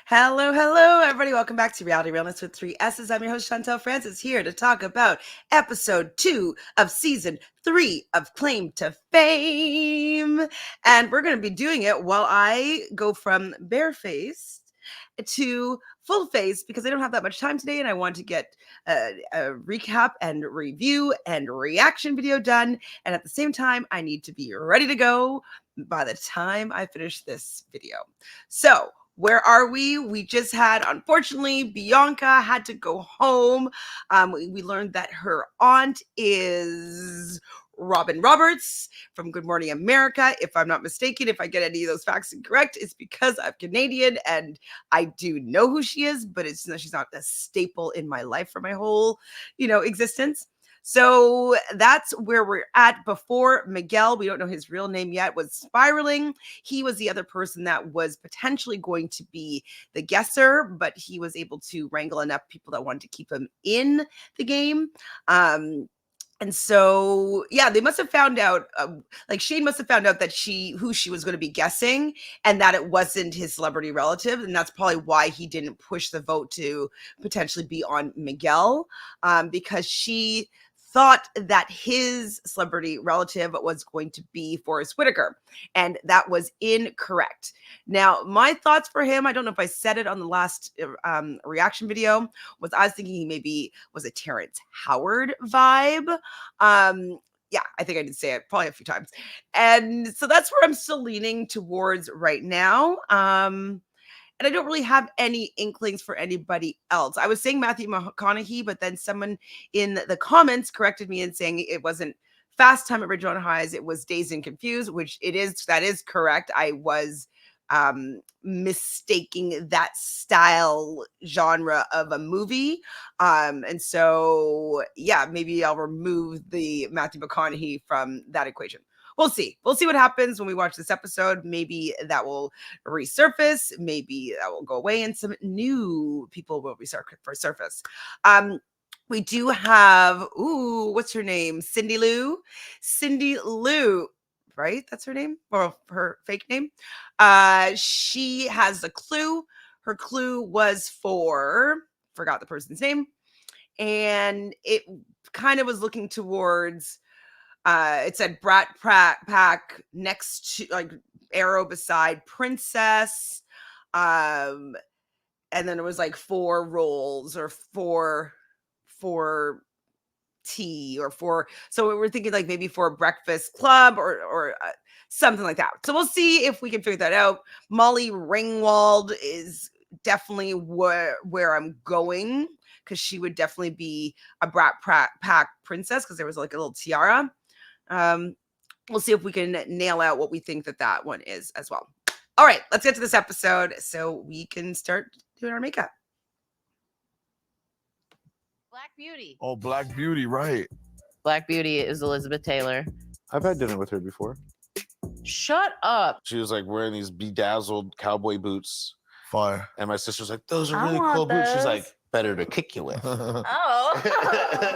Hello, hello, everybody. Welcome back to Realnesss with 3 S's. I'm your host, Chantel Francis, here to talk about episode 2 of season 3 of Claim to Fame. And we're going to be doing it while I go from barefaced to full face because I don't have that much time today and I want to get a recap and review and reaction video done. And at the same time, I need to be ready to go by the time I finish this video. So, where are we? We just had, unfortunately, Bianca had to go home. We learned that her aunt is Robin Roberts from Good Morning America. If I'm not mistaken, if I get any of those facts incorrect, it's because I'm Canadian and I do know who she is, but she's not a staple in my life for my whole, existence. So that's where we're at. Before Miguel, we don't know his real name yet, was spiraling. He was the other person that was potentially going to be the guesser, but he was able to wrangle enough people that wanted to keep him in the game. And so, yeah, they must have found out, Shane must have found out that who she was going to be guessing and that it wasn't his celebrity relative. And that's probably why he didn't push the vote to potentially be on Miguel, because she thought that his celebrity relative was going to be Forrest Whitaker, and that was incorrect. Now, my thoughts for him, I don't know if I said it on the last reaction video, was I was thinking he maybe was a Terrence Howard vibe. Yeah, I think I did say it probably a few times. And so that's where I'm still leaning towards right now. And I don't really have any inklings for anybody else. I was saying Matthew McConaughey, but then someone in the comments corrected me and saying it wasn't Fast Time at Ridgemont Highs, it was Dazed and Confused, which that is correct. I was mistaking that style genre of a movie. And so, yeah, maybe I'll remove the Matthew McConaughey from that equation. We'll see. We'll see what happens when we watch this episode. Maybe that will resurface. Maybe that will go away and some new people will resurface. We do have, what's her name? Cindy Lou, right? That's her name, or her fake name. She has a clue. Her clue was forgot the person's name. And it kind of was looking towards, it said Brat Pack next to, arrow beside Princess. And then it was 4 rolls or 4 tea or 4. So we were thinking maybe for a breakfast club or something like that. So we'll see if we can figure that out. Molly Ringwald is definitely where I'm going, because she would definitely be a Brat Pack princess because there was a little tiara. We'll see if we can nail out what we think that one is as well. All right, let's get to this episode so we can start doing our makeup. Black Beauty. Oh, Black Beauty, right. Black Beauty is Elizabeth Taylor. I've had dinner with her before. Shut up. She was wearing these bedazzled cowboy boots. Fire. And my sister's like, those are really cool boots. She's like, better to kick you with. Oh.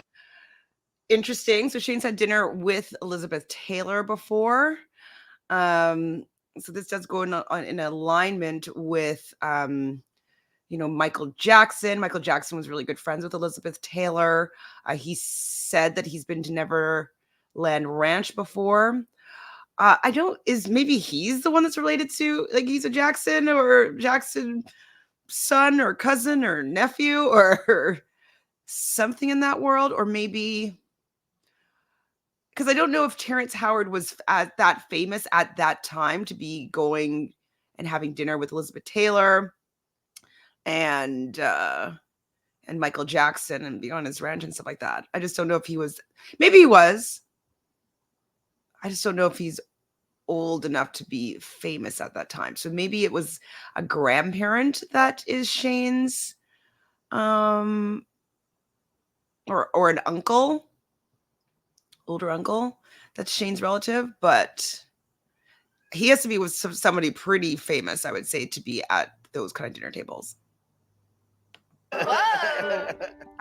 Interesting. So Shane's had dinner with Elizabeth Taylor before. So this does go in alignment with, Michael Jackson. Michael Jackson was really good friends with Elizabeth Taylor. He said that he's been to Neverland Ranch before. Maybe he's the one that's related to, he's a Jackson or Jackson son or cousin or nephew or something in that world, or maybe, because I don't know if Terrence Howard was that famous at that time to be going and having dinner with Elizabeth Taylor and Michael Jackson and be on his ranch and stuff like that. I just don't know if he was. Maybe he was. I just don't know if he's old enough to be famous at that time. So maybe it was a grandparent that is Shane's, or an uncle, older uncle that's Shane's relative, but he has to be with somebody pretty famous, I would say, to be at those kind of dinner tables. Whoa.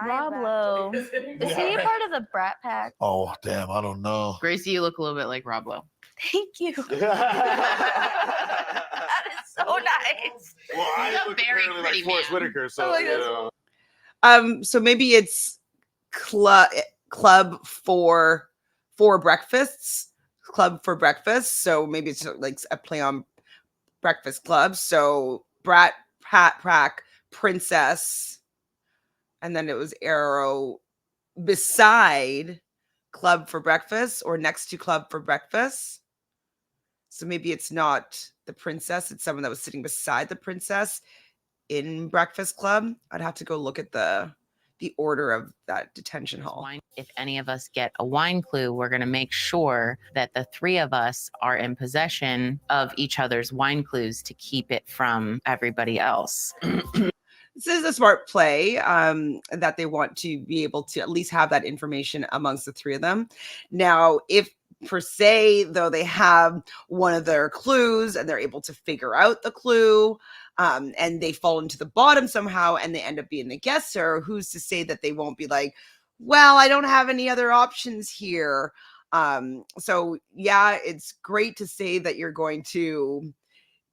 Rob Lowe. Is he a part of the Brat Pack? Oh, damn, I don't know. Gracie, you look a little bit like Rob Lowe. Thank you. That is so nice. Well, I He's a look very apparently like pretty Forrest man. Whitaker, so I like you this. know. So maybe it's club for breakfasts, club for breakfast. So maybe it's like a play on Breakfast Club. So Brat, Pat, Prack, Princess, and then it was Arrow beside Club for Breakfast or next to Club for Breakfast. So maybe it's not the princess, it's someone that was sitting beside the princess in Breakfast Club. I'd have to go look at the order of that detention hall. If any of us get a wine clue, we're going to make sure that the three of us are in possession of each other's wine clues to keep it from everybody else. This is a smart play that they want to be able to at least have that information amongst the three of them. Now, if per se, though, they have one of their clues and they're able to figure out the clue and they fall into the bottom somehow and they end up being the guesser, who's to say that they won't be like, well, I don't have any other options here. So yeah, it's great to say that you're going to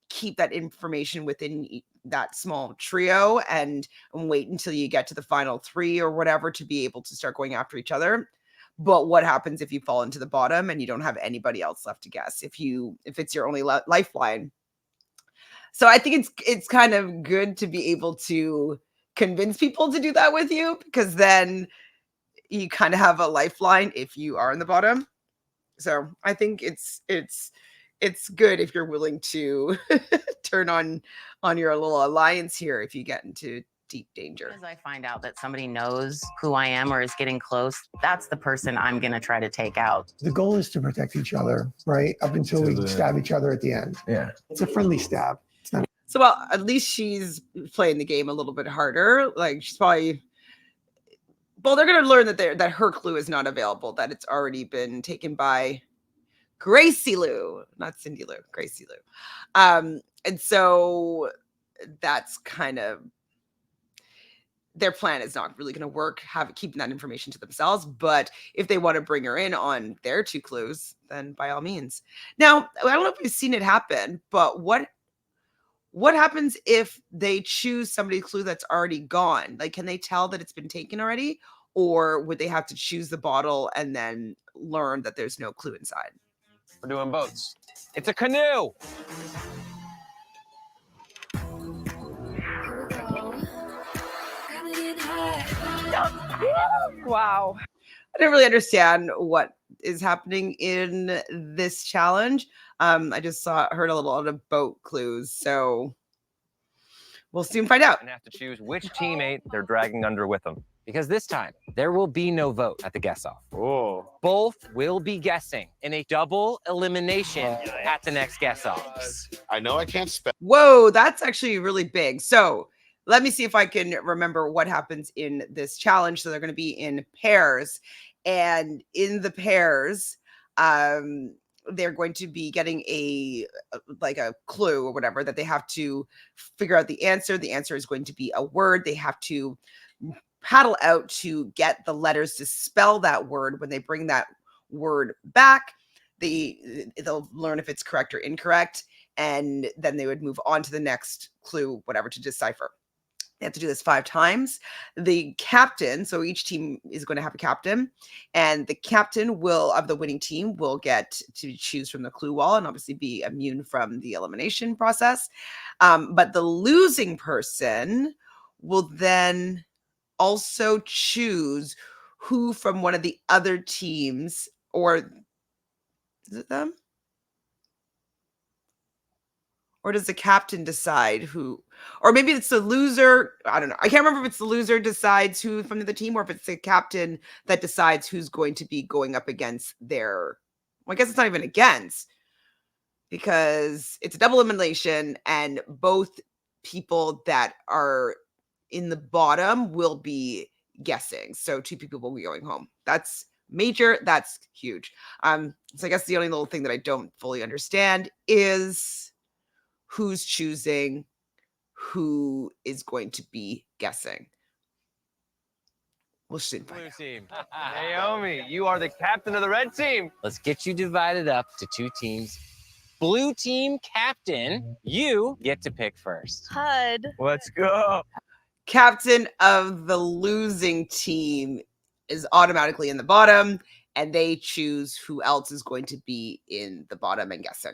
keep that information within that small trio and wait until you get to the final three or whatever to be able to start going after each other. But what happens if you fall into the bottom and you don't have anybody else left to guess, if it's your only lifeline? So I think it's kind of good to be able to convince people to do that with you, because then you kind of have a lifeline if you are in the bottom. So I think it's good if you're willing to turn on your little alliance here if you get into deep danger. As I find out that somebody knows who I am or is getting close, that's the person I'm going to try to take out. The goal is to protect each other, right? Up until we stab each other at the end. Yeah. It's a friendly stab. It's not. So, well, at least she's playing the game a little bit harder. Like, she's probably, well, they're going to learn that her clue is not available, that it's already been taken by Gracie Lou, not Cindy Lou, Gracie Lou. And so that's kind of, their plan is not really going to work, keeping that information to themselves. But if they want to bring her in on their two clues, then by all means. Now, I don't know if we've seen it happen, but what happens if they choose somebody's clue that's already gone? Like, can they tell that it's been taken already? Or would they have to choose the bottle and then learn that there's no clue inside? We're doing boats. It's a canoe. Wow. I didn't really understand what is happening in this challenge. I just heard a little of boat clues, so we'll soon find out. And have to choose which teammate they're dragging under with them. Because this time, there will be no vote at the guess-off. Oh. Both will be guessing in a double elimination at the next guess-off. I know I can't spell. Whoa, that's actually really big. So let me see if I can remember what happens in this challenge. So they're going to be in pairs, and in the pairs, they're going to be getting a clue or whatever that they have to figure out the answer. The answer is going to be a word. They have to paddle out to get the letters to spell that word. When they bring that word back, they'll learn if it's correct or incorrect, and then they would move on to the next clue, whatever, to decipher. They have to do this 5 times. The captain, so each team is going to have a captain, and the captain of the winning team will get to choose from the clue wall and obviously be immune from the elimination process. But the losing person will then also choose who from one of the other teams, or is it them? Or does the captain decide who? Or maybe it's the loser. I don't know. I can't remember if it's the loser decides who from the team, or if it's the captain that decides who's going to be going up against their. Well, I guess it's not even against, because it's a double elimination, and both people that are in the bottom will be guessing. So 2 people will be going home. That's major. That's huge. So I guess the only little thing that I don't fully understand is who's choosing who is going to be guessing. We'll soon find out. Team. Naomi, you are the captain of the red team. Let's get you divided up to 2 teams blue team captain, you get to pick first. HUD. Let's go. Captain of the losing team is automatically in the bottom, and they choose who else is going to be in the bottom, I'm guessing.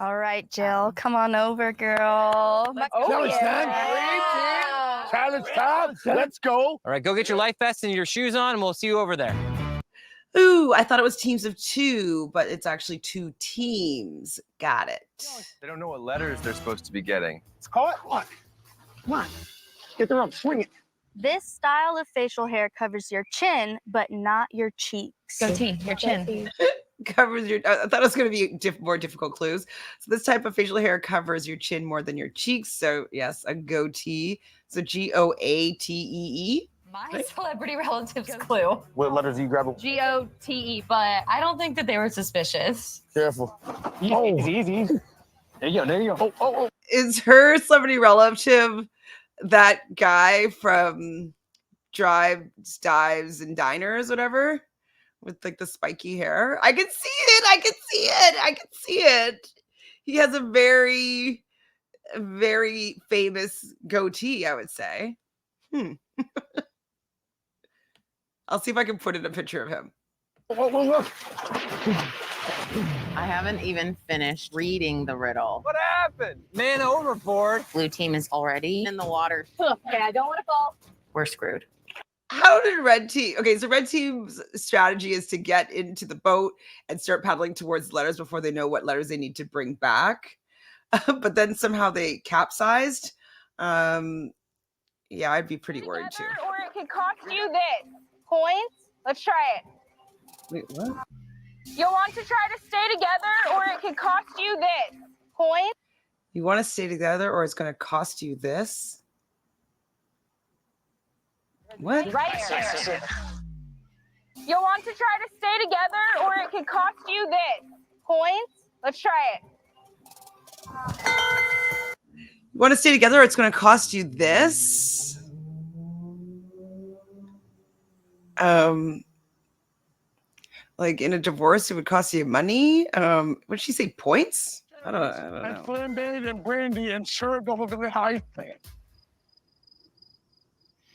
All right, Jill, come on over, girl. Challenge time. Challenge time. Let's go. All right, go get your life vest and your shoes on, and we'll see you over there. Ooh, I thought it was teams of 2, but it's actually 2 teams. Got it. They don't know what letters they're supposed to be getting. Let's call it. Come on. Get the rope. Swing it. This style of facial hair covers your chin, but not your cheeks. Goatee, your chin. Covers your. I thought it was going to be more difficult clues. So this type of facial hair covers your chin more than your cheeks. So yes, a goatee. So GOATEE. My celebrity relatives clue. What letters do you grab? GOTE, but I don't think that they were suspicious. Careful. Easy. There you go. Oh. Is her celebrity relative that guy from Drives, Dives, and Diners, whatever, with like the spiky hair? I can see it. He has a very, very famous goatee, I would say. I'll see if I can put in a picture of him. I haven't even finished reading the riddle. What happened? Man overboard. Blue team is already in the water. Okay, I don't want to fall. We're screwed. How did red team? Okay, so red team's strategy is to get into the boat and start paddling towards the letters before they know what letters they need to bring back. But then somehow they capsized. Yeah, I'd be pretty worried too. Or it could cost you this. Points? Let's try it. Wait, what? You'll want to try to stay together, or it could cost you this. Points? You want to stay together, or it's going to cost you this? What? Right here. You'll want to try to stay together, or it could cost you this. Points? Let's try it. You want to stay together, or it's going to cost you this? Like in a divorce, it would cost you money. What did she say? Points? I don't know. And flambéed and brandy and served over the high thing.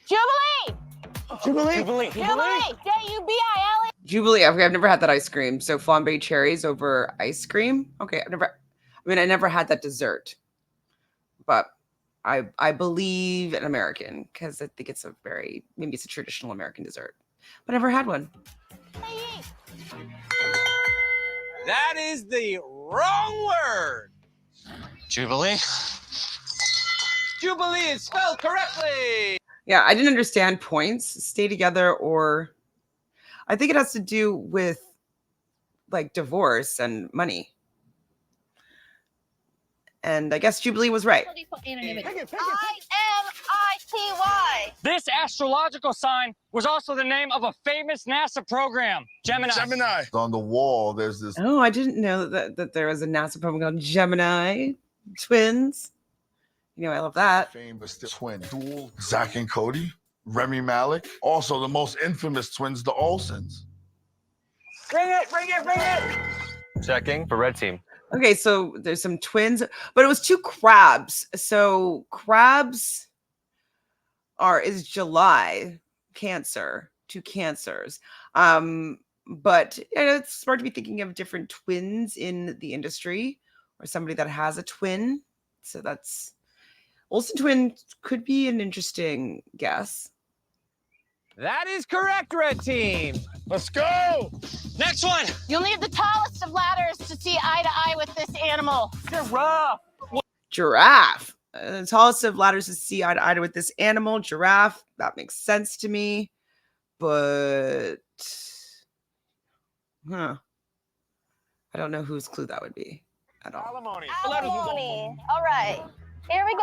Jubilee! Jubilee. Jubilee! Jubilee. Okay, I've never had that ice cream. So flambe cherries over ice cream. Okay, I never had that dessert. But I believe an American because I think it's maybe it's a traditional American dessert. But I never had one. That is the wrong word. Jubilee? Jubilee is spelled correctly. Yeah, I didn't understand points. Stay together, or I think it has to do with like divorce and money. And I guess Jubilee was right. IMITY. This astrological sign was also the name of a famous NASA program, Gemini. On the wall, there's this. Oh, I didn't know that there was a NASA program called Gemini Twins. You know, I love that. Famous twin duel, Zach and Cody, Remy Malik. Also, the most infamous twins, the Olsens. Bring it. Checking for red team. Okay, so there's some twins, but it was 2 crabs. So crabs is July, Cancer, 2 cancers. But it's smart to be thinking of different twins in the industry or somebody that has a twin. So that's Olsen twin could be an interesting guess. That is correct, red team. Let's go. Next one. You'll need the tallest of ladders to see eye to eye with this animal. Giraffe. The tallest of ladders to see eye to eye with this animal. Giraffe. That makes sense to me. But, I don't know whose clue that would be at all. Alimony. All right. Here we go.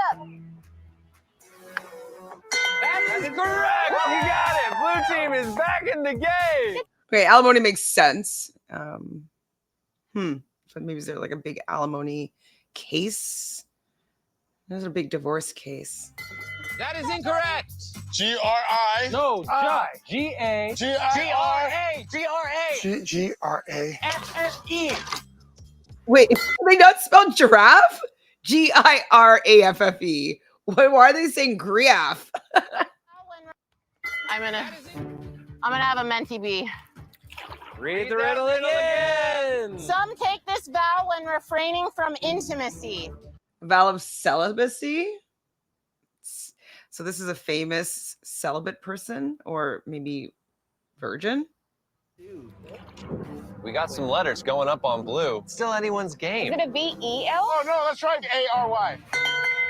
That is correct. You got it. Blue team is back in the game. Okay, alimony makes sense. So maybe is there like a big alimony case? There's a big divorce case. That is incorrect. G-R-I. No, G-A. G-I-R. G-R-A. G-R-A. S-S-E. Wait, are they not spelled giraffe? Giraffe. Why are they saying griaf? I'm gonna have a mentee B. Read the riddle again. Some take this vow when refraining from intimacy. Vow of celibacy. So this is a famous celibate person, or maybe virgin. We got some letters going up on blue. Still anyone's game. Is it a V-E-L? Oh, no, that's right. A-R-Y.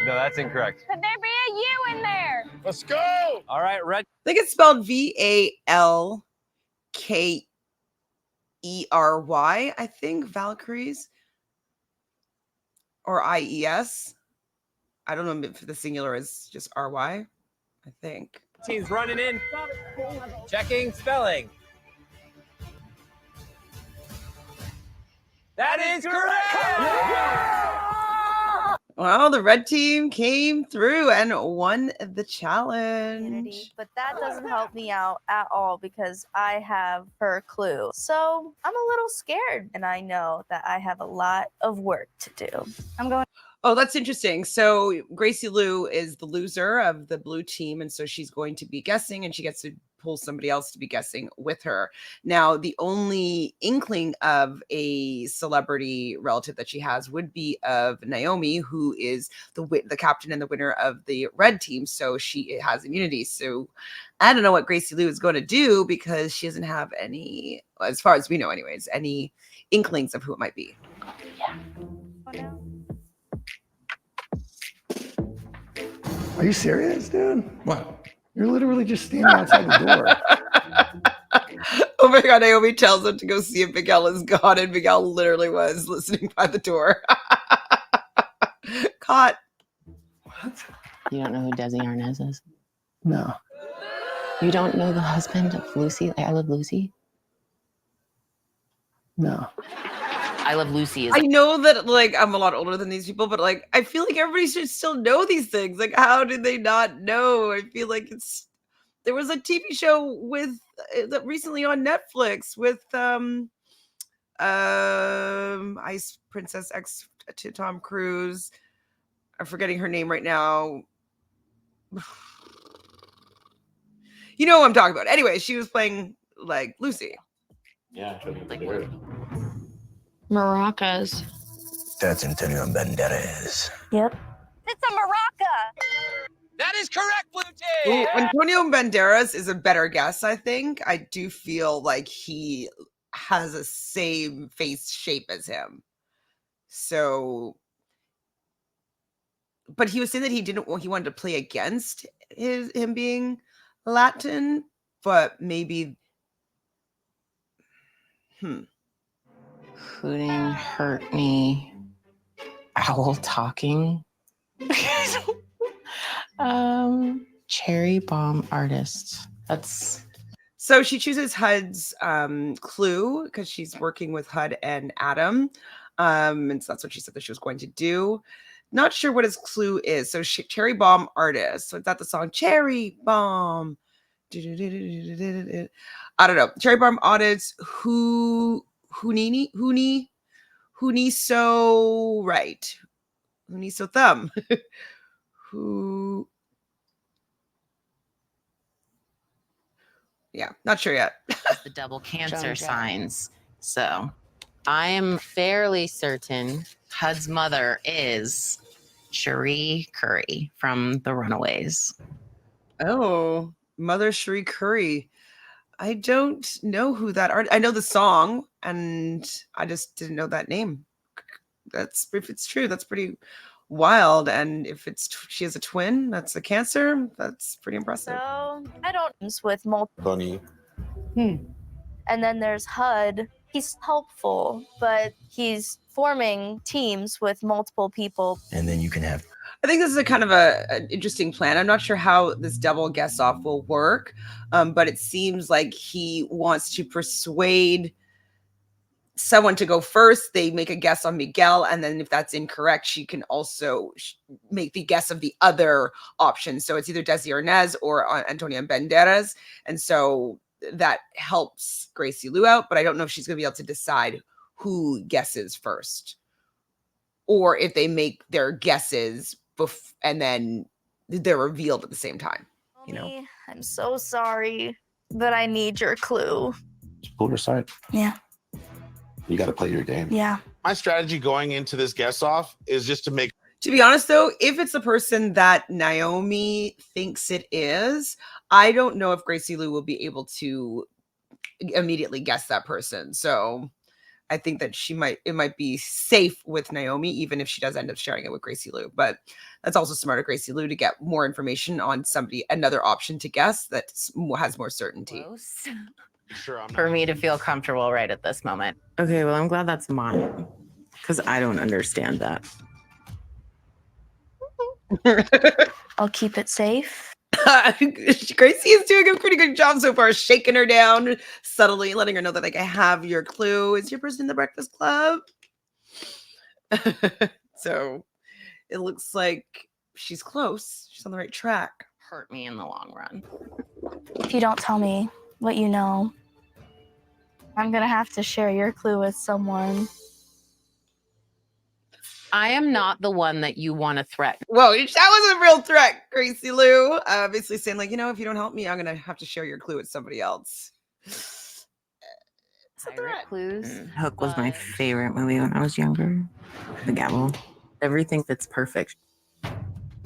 No, that's incorrect. Could there be a U in there? Let's go. All right, red. I think it's spelled V-A-L-K-E-R-Y, I think, Valkyries. Or I-E-S. I don't know if the singular is just R-Y, I think. Team's running in. Checking spelling. That is correct! Well, the red team came through and won the challenge. But that doesn't help me out at all because I have her clue. So I'm a little scared and I know that I have a lot of work to do. I'm going. Oh, that's interesting. So Gracie Lou is the loser of the blue team. And so she's going to be guessing and she gets to pull somebody else to be guessing with her. Now, the only inkling of a celebrity relative that she has would be of Naomi, who is the captain and the winner of the red team. So she has immunity. So I don't know what Gracie Lou is going to do because she doesn't have any, as far as we know anyways, any inklings of who it might be. Yeah. Oh, no. Are you serious, dude? What? You're literally just standing outside the door. Oh my God, Naomi tells him to go see if Miguel is gone, and Miguel literally was listening by the door. Caught. What? You don't know who Desi Arnaz is? No. You don't know the husband of Lucy? I Love Lucy? No. I Love Lucy is I know that, like, I'm a lot older than these people, but, like, I feel like everybody should still know these things. Like, how did they not know? I feel like there was a TV show with that recently on Netflix with Ice Princess X to Tom Cruise. I'm forgetting her name right now. You know what I'm talking about. Anyway, she was playing like Lucy. Yeah, like Maracas. That's Antonio Banderas. Yep. It's a maraca. That is correct, Blue Ooh, Team! Antonio Banderas is a better guess, I think. I do feel like he has the same face shape as him. So, but he was saying that he wanted to play against him being Latin, but maybe Hooting, hurt me, owl talking. Cherry bomb artist. That's so she chooses HUD's clue because she's working with HUD and Adam. And so that's what she said that she was going to do. Not sure what his clue is. So Cherry Bomb Artist. So it's not the song Cherry Bomb. I don't know. Cherry Bomb Artist. Huni so right. Huni so thumb. Who? Yeah, not sure yet. the double cancer signs. So I am fairly certain HUD's mother is Cherie Curry from The Runaways. Oh, Mother Cherie Curry. I don't know who that I know the song, and I just didn't know that name. That's if it's true, that's pretty wild. And if she has a twin, that's a Cancer. That's pretty impressive. So I don't with multiple. Bunny. And then there's HUD. He's helpful, but he's forming teams with multiple people. And then you can have. I think this is a kind of an interesting plan. I'm not sure how this double guess off will work, but it seems like he wants to persuade someone to go first. They make a guess on Miguel, and then if that's incorrect, she can also make the guess of the other option. So it's either Desi Arnaz or Antonio Banderas, and so that helps Gracie Lou out, but I don't know if she's going to be able to decide who guesses first. or if they make their guesses and then they're revealed at the same time. You know, Mommy, I'm so sorry, but I need your clue. Pull your side. Yeah. You got to play your game. Yeah. My strategy going into this guess off is just to make. To be honest, though, if it's the person that Naomi thinks it is, I don't know if Gracie Lou will be able to immediately guess that person. So I think that it might be safe with Naomi, even if she does end up sharing it with Gracie Lou. But that's also smart of Gracie Lou to get more information on another option to guess that has more certainty. Close. Sure, I'm For me to feel comfortable right at this moment. Okay, well, I'm glad that's mine because I don't understand that. I'll keep it safe. Gracie is doing a pretty good job so far, shaking her down subtly, letting her know that, like, I have your clue. Is your person in the Breakfast Club? So it looks like she's close. She's on the right track. Hurt me in the long run. If you don't tell me what you know, I'm gonna have to share your clue with someone. I am not the one that you want to threaten. Whoa, that was a real threat, Gracie Lou. Basically saying, like, if you don't help me, I'm gonna have to share your clue with somebody else. It's a threat. Clues. Hook was my favorite movie when I was younger. The Gavel. Everything fits perfect.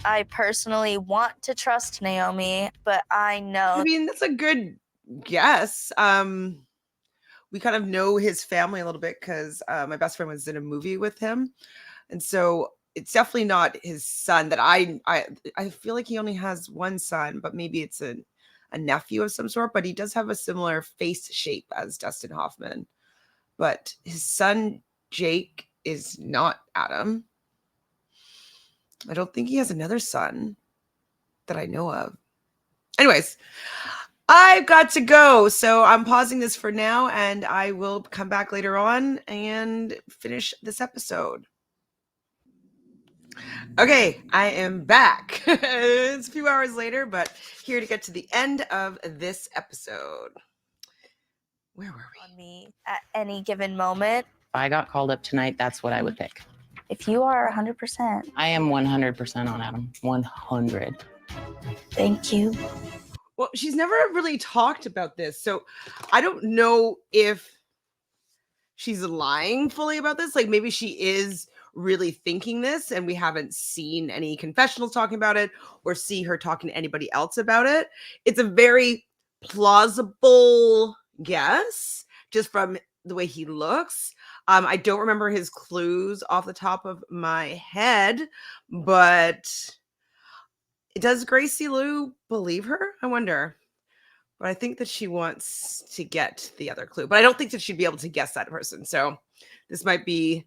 I personally want to trust Naomi, but I know. I mean, that's a good guess. We kind of know his family a little bit because my best friend was in a movie with him. And so it's definitely not his son that I feel like he only has one son, but maybe it's a nephew of some sort, but he does have a similar face shape as Dustin Hoffman. But his son, Jake, is not Adam. I don't think he has another son that I know of. Anyways, I've got to go. So I'm pausing this for now and I will come back later on and finish this episode. Okay, I am back. It's a few hours later, but here to get to the end of this episode. Where were we? On me at any given moment. If I got called up tonight, that's what I would pick. If you are 100%, I am 100% on Adam. 100. thank you. Well, she's never really talked about this, so I don't know if she's lying fully about this. Like, maybe she is really thinking this and we haven't seen any confessionals talking about it or see her talking to anybody else about it. It's a very plausible guess just from the way he looks. I don't remember his clues off the top of my head, but does Gracie Lou believe her? I wonder. But I think that she wants to get the other clue. But I don't think that she'd be able to guess that person. So this might be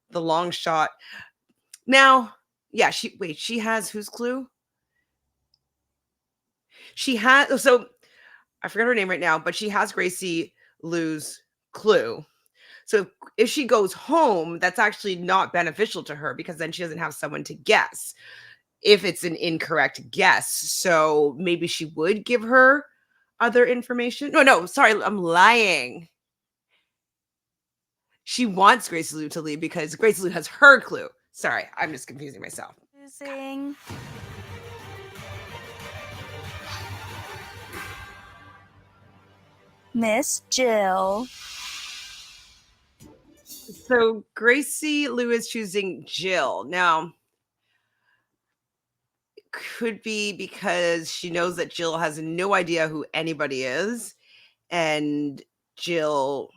the long shot. Now, yeah, she has whose clue? She has, so I forgot her name right now, but she has Gracie Lou's clue. So if she goes home, that's actually not beneficial to her because then she doesn't have someone to guess if it's an incorrect guess. So maybe she would give her other information. No, sorry, I'm lying. She wants Gracie Lou to leave because Gracie Lou has her clue. Sorry, I'm just confusing myself. Losing. Miss Jill. So Gracie Lou is choosing Jill. Now, it could be because she knows that Jill has no idea who anybody is, and Jill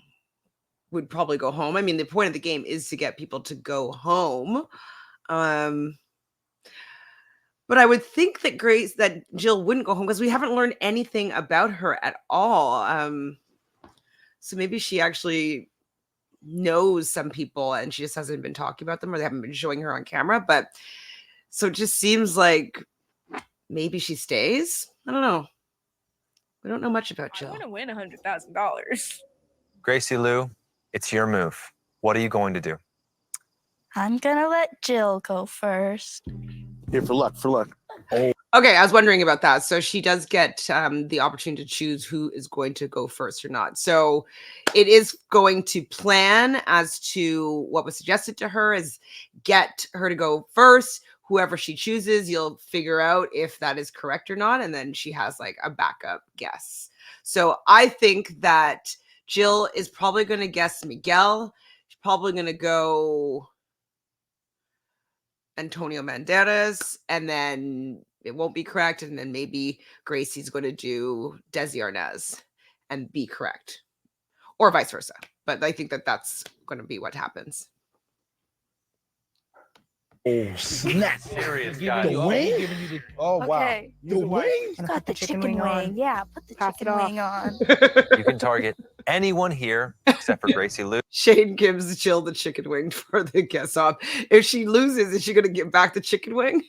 would probably go home. I mean, the point of the game is to get people to go home. But I would think that Jill wouldn't go home because we haven't learned anything about her at all. So maybe she actually knows some people and she just hasn't been talking about them or they haven't been showing her on camera. But so it just seems like maybe she stays. I don't know. We don't know much about Jill. I want to win $100,000. Gracie Lou, it's your move. What are you going to do? I'm gonna let Jill go first. Here for luck, for luck. Okay, I was wondering about that. So she does get the opportunity to choose who is going to go first or not. So it is going to plan as to what was suggested to her is get her to go first. Whoever she chooses, you'll figure out if that is correct or not. And then she has like a backup guess. So I think that Jill is probably going to guess Miguel. She's probably going to go Antonio Banderas, and then it won't be correct, and then maybe Gracie's going to do Realnesss and be correct, or vice versa. But I think that that's going to be what happens. Oh, snap. Serious The guy. wing? Oh, wow. Okay. The wing? You got the chicken wing. Yeah, put the chicken wing on. You can target anyone here except for Gracie Lou. Shane gives Jill the chicken wing for the guess off. If she loses, is she going to get back the chicken wing?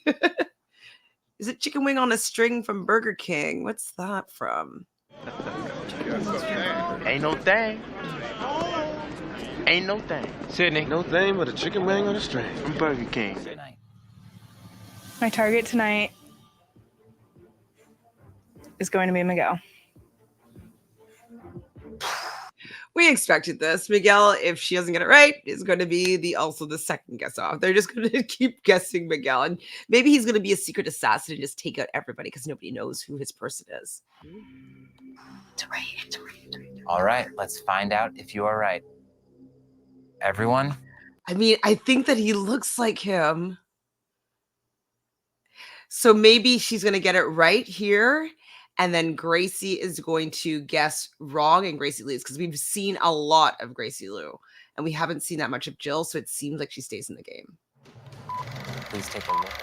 Is it chicken wing on a string from Burger King? What's that from? Ain't no thing. Ain't no thing. Sydney. No thing but a chicken wing on a string from Burger King. My target tonight is going to be Miguel. We expected this. Miguel, if she doesn't get it right, is going to be also the second guess off. They're just going to keep guessing Miguel. And maybe he's going to be a secret assassin and just take out everybody because nobody knows who his person is. It's right. It's right. It's right. All right, let's find out if you are right. Everyone? I mean, I think that he looks like him. So maybe she's going to get it right here. And then Gracie is going to guess wrong and Gracie leaves because we've seen a lot of Gracie Lou and we haven't seen that much of Jill. So it seems like she stays in the game. Please take a look.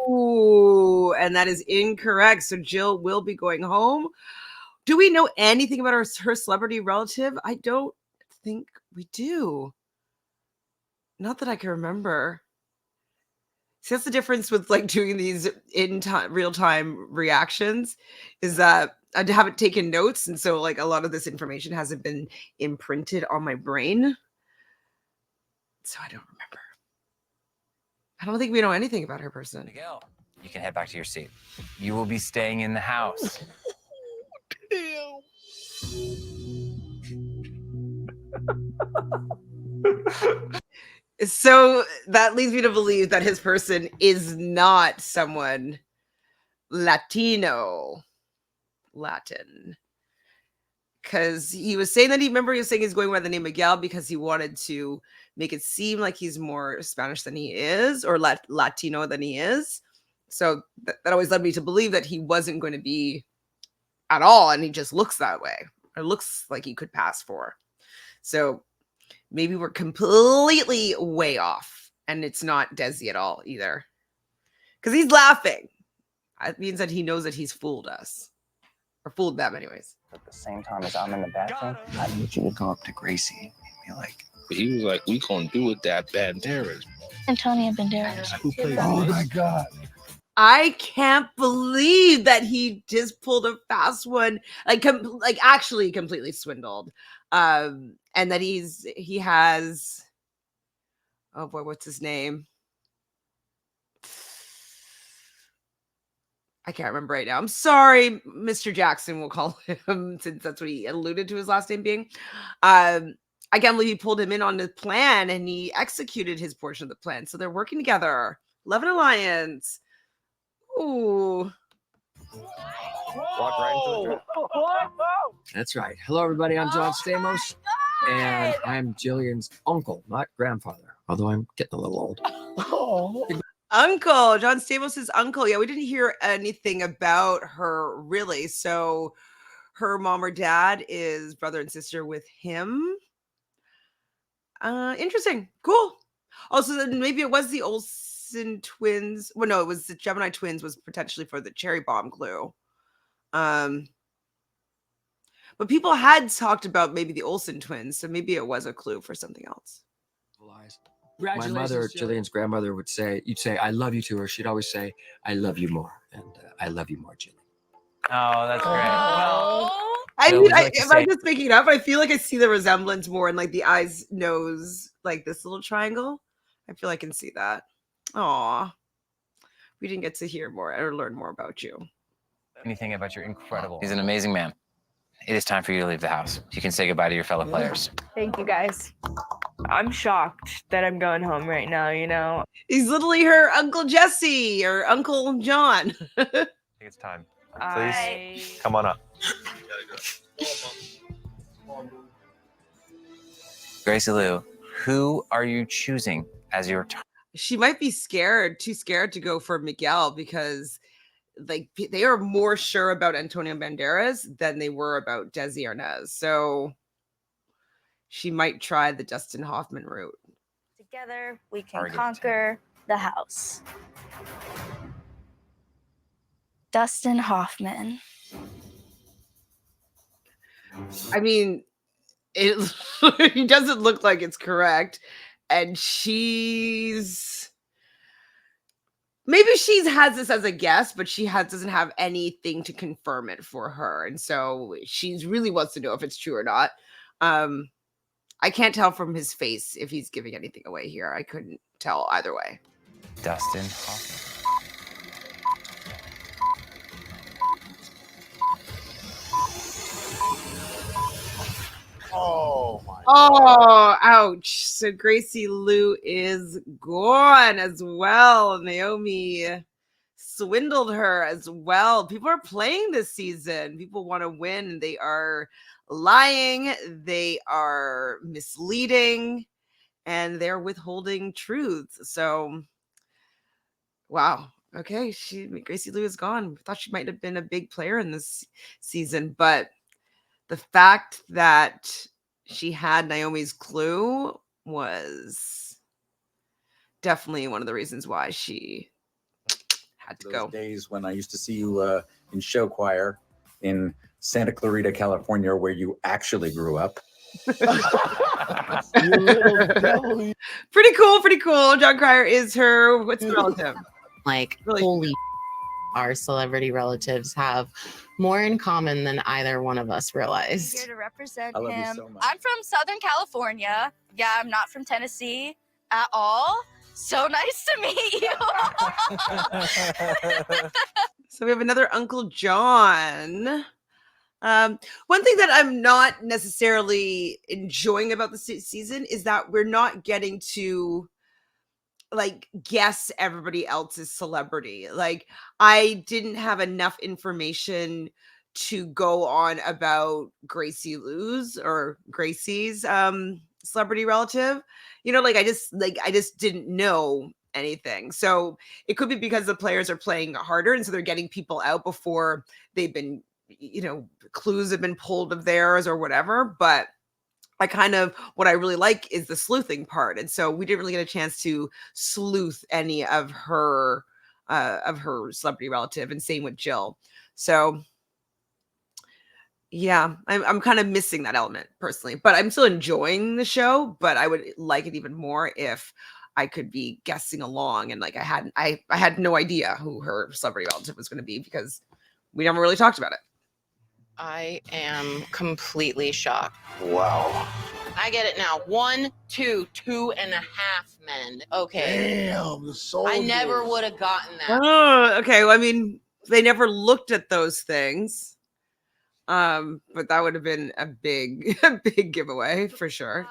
Ooh, and that is incorrect. So Jill will be going home. Do we know anything about her celebrity relative? I don't think we do. Not that I can remember. See, that's the difference with like doing these in time, real time reactions is that I haven't taken notes. And so like a lot of this information hasn't been imprinted on my brain. So I don't remember. I don't think we know anything about her person. Miguel, you can head back to your seat. You will be staying in the house. So that leads me to believe that his person is not someone Latin. Because he was saying that he was saying he's going by the name Miguel because he wanted to make it seem like he's more Spanish than he is or Latino than he is. So that always led me to believe that he wasn't going to be at all. And he just looks that way. Or looks like he could pass for. So maybe we're completely way off. And it's not Desi at all either. Because he's laughing. That means that he knows that he's fooled us. Or fooled them anyways. At the same time as I'm in the bathroom, I need you to go up to Gracie and be like, He was like, we gonna do it that Banderas. Antonio Banderas. Who plays Oh this? my God. I can't believe that he just pulled a fast one, like actually completely swindled. And that he has, oh boy, what's his name? I can't remember right now. I'm sorry, Mr. Jackson, we'll call him since that's what he alluded to his last name being. I can't believe he pulled him in on the plan and he executed his portion of the plan. So they're working together. Love and Alliance. Ooh. Walk right into the trap. That's right. Hello, everybody. I'm John Stamos, and I'm Jillian's uncle, not grandfather, although I'm getting a little old. Oh. Uncle, John Stamos' uncle. Yeah, we didn't hear anything about her really. So her mom or dad is brother and sister with him. Interesting. Cool. Also, then maybe it was the Olsen twins. Well, no, it was the Gemini twins was potentially for the cherry bomb clue. But people had talked about maybe the Olsen twins, so maybe it was a clue for something else. My mother, Jillian's grandmother, would say, you'd say, I love you to her. She'd always say, I love you more. And I love you more, Jillian. Oh, that's great. Well, I Bill, mean, would you like to if I'm say? just making it up, I feel like I see the resemblance more in like the eyes, nose, like this little triangle. I feel I can see that. Aw, we didn't get to hear more or learn more about you. Anything about your incredible. He's an amazing man. It is time for you to leave the house. You can say goodbye to your fellow players. Thank you guys. I'm shocked that I'm going home right now, you know. He's literally her Uncle Jesse or Uncle John. I think it's time. Please come on up. Gracie Lou, who are you choosing as your She might be too scared to go for Miguel because like they are more sure about Antonio Banderas than they were about Desi Arnaz. So she might try the Dustin Hoffman route. Together, we can Target. conquer the house. Dustin Hoffman. I mean, it he doesn't look like it's correct. And maybe she has this as a guess, but doesn't have anything to confirm it for her. And so she really wants to know if it's true or not. I can't tell from his face if he's giving anything away here. I couldn't tell either way. Dustin Hoffman? Oh my. Oh, ouch. So Gracie Lou is gone as well. Naomi swindled her as well. People are playing this season. People want to win. They are lying. They are misleading. And they're withholding truth. So, wow. Okay. Gracie Lou is gone. I thought she might have been a big player in this season. But the fact that she had Naomi's clue was definitely one of the reasons why she had to go. Days when I used to see you in show choir in Santa Clarita, California, where you actually grew up. You little devil. Pretty cool. John Cryer is her, what's the relative? Like, Really? holy, our celebrity relatives have more in common than either one of us Here realized. to represent I love you him. so much. I'm from Southern California. Yeah, I'm not from Tennessee at all. So nice to meet you. So we have another Uncle John. One thing that I'm not necessarily enjoying about the season is that we're not getting to like guess everybody else's celebrity. Like I didn't have enough information to go on about Gracie's celebrity relative. You know, I just didn't know anything. So it could be because the players are playing harder and so they're getting people out before they've been, clues have been pulled of theirs or whatever. But what I really like is the sleuthing part. And so we didn't really get a chance to sleuth any of her celebrity relative, and same with Jill. So yeah, I'm kind of missing that element personally, but I'm still enjoying the show, but I would like it even more if I could be guessing along and I had no idea who her celebrity relative was going to be because we never really talked about it. I am completely shocked. Wow. I get it now. 1, 2, 2.5 men. Okay. Damn, the soldiers. I never would have gotten that. Oh, okay. Well, I mean, they never looked at those things. But that would have been a big giveaway for sure.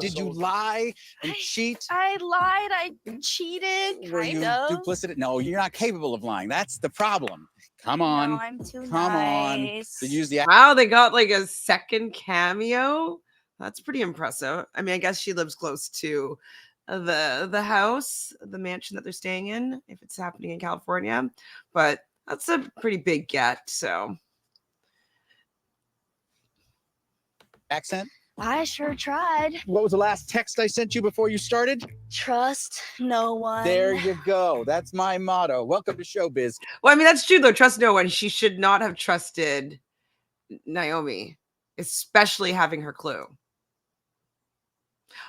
Did you lie and cheat? I lied. I cheated. Were you duplicitous? No, you're not capable of lying. That's the problem. Come on. No, I'm too Come nice. on. To use the Wow, they got like a second cameo. That's pretty impressive. I mean, I guess she lives close to the house, the mansion that they're staying in, if it's happening in California. But that's a pretty big get. So accent. I sure tried. What was the last text I sent you before you started? Trust no one. There you go. That's my motto. Welcome to showbiz. well, I mean, that's true though. Trust no one. She should not have trusted Naomi, especially having her clue.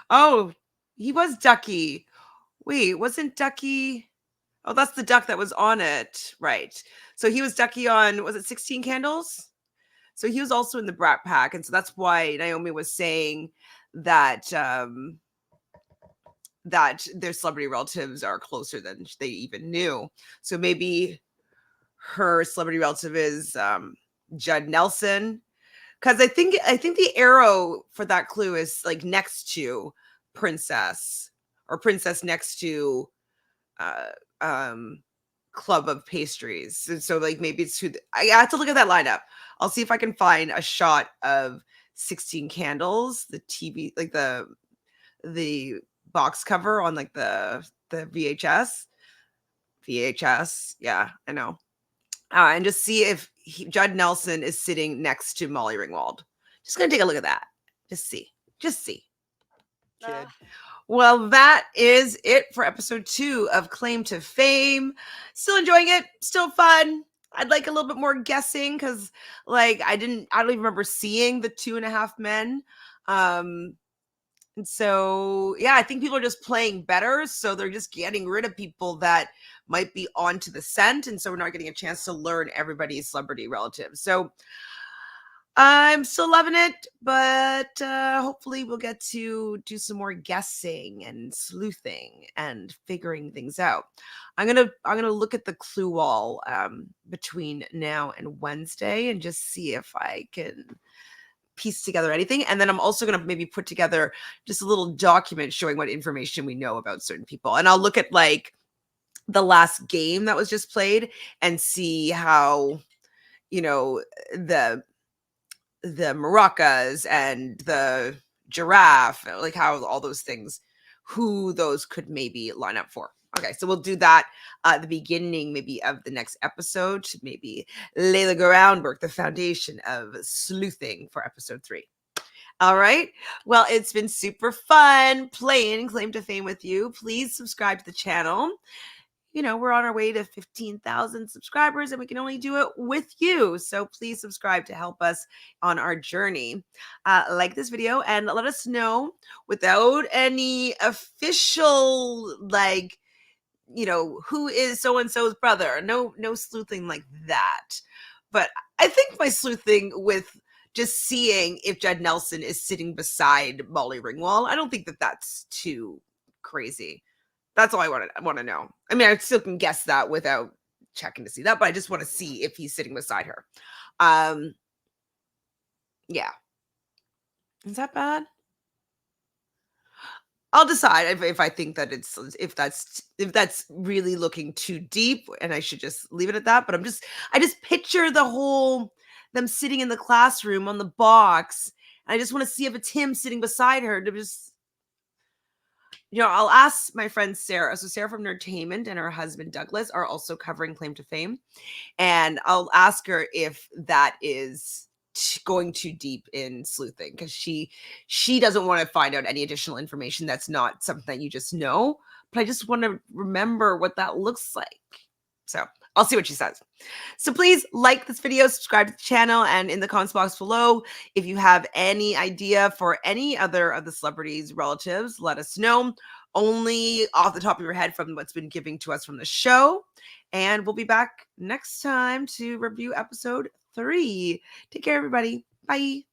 Oh, he was Ducky. Wait, wasn't Ducky? Oh, that's the duck that was on it. Right. So he was Ducky on, was it 16 Candles? So he was also in the Brat Pack, and so that's why Naomi was saying that that their celebrity relatives are closer than they even knew. So maybe her celebrity relative is Judd Nelson, because I think the arrow for that clue is like next to Princess, or Princess next to Club of Pastries. And so like maybe it's who I have to look at that lineup. I'll see if I can find a shot of 16 Candles, the TV, like the box cover on like the VHS. Yeah, I know. And just see if Judd Nelson is sitting next to Molly Ringwald. Just gonna take a look at that. Just see. Kid. Well, that is it for episode 2 of Claim to Fame. Still enjoying it. Still fun. I'd like a little bit more guessing because, like, I don't even remember seeing the 2.5 Men. And so, yeah, I think people are just playing better. So they're just getting rid of people that might be onto the scent. And so we're not getting a chance to learn everybody's celebrity relatives. So I'm still loving it, but hopefully we'll get to do some more guessing and sleuthing and figuring things out. I'm gonna look at the clue wall between now and Wednesday and just see if I can piece together anything. And then I'm also gonna maybe put together just a little document showing what information we know about certain people. And I'll look at like the last game that was just played and see how, you know, the maracas and the giraffe, like how all those things, who those could maybe line up for. Okay, so we'll do that at the beginning maybe of the next episode to maybe lay the groundwork, the foundation of sleuthing for episode 3. All right. Well, it's been super fun playing Claim to Fame with you. Please subscribe to the channel. You know, we're on our way to 15,000 subscribers and we can only do it with you. So please subscribe to help us on our journey. Like this video and let us know without any official, like, you know, who is so-and-so's brother. No sleuthing like that. But I think my sleuthing with just seeing if Judd Nelson is sitting beside Molly Ringwald, I don't think that that's too crazy. That's all I want to know. I mean, I still can guess that without checking to see that, but I just want to see if he's sitting beside her. Yeah. Is that bad? I'll decide if I think that if that's really looking too deep and I should just leave it at that. But I just picture the whole them sitting in the classroom on the box. And I just want to see if it's him sitting beside her to just, you know, I'll ask my friend Sarah. So Sarah from Nerdtainment and her husband Douglas are also covering Claim to Fame. And I'll ask her if that is going too deep in sleuthing because she doesn't want to find out any additional information that's not something that you just know. But I just want to remember what that looks like. So I'll see what she says. So please like this video, subscribe to the channel, and in the comments box below, if you have any idea for any other of the celebrities' relatives, let us know. Only off the top of your head from what's been given to us from the show. And we'll be back next time to review episode 3. Take care, everybody. Bye.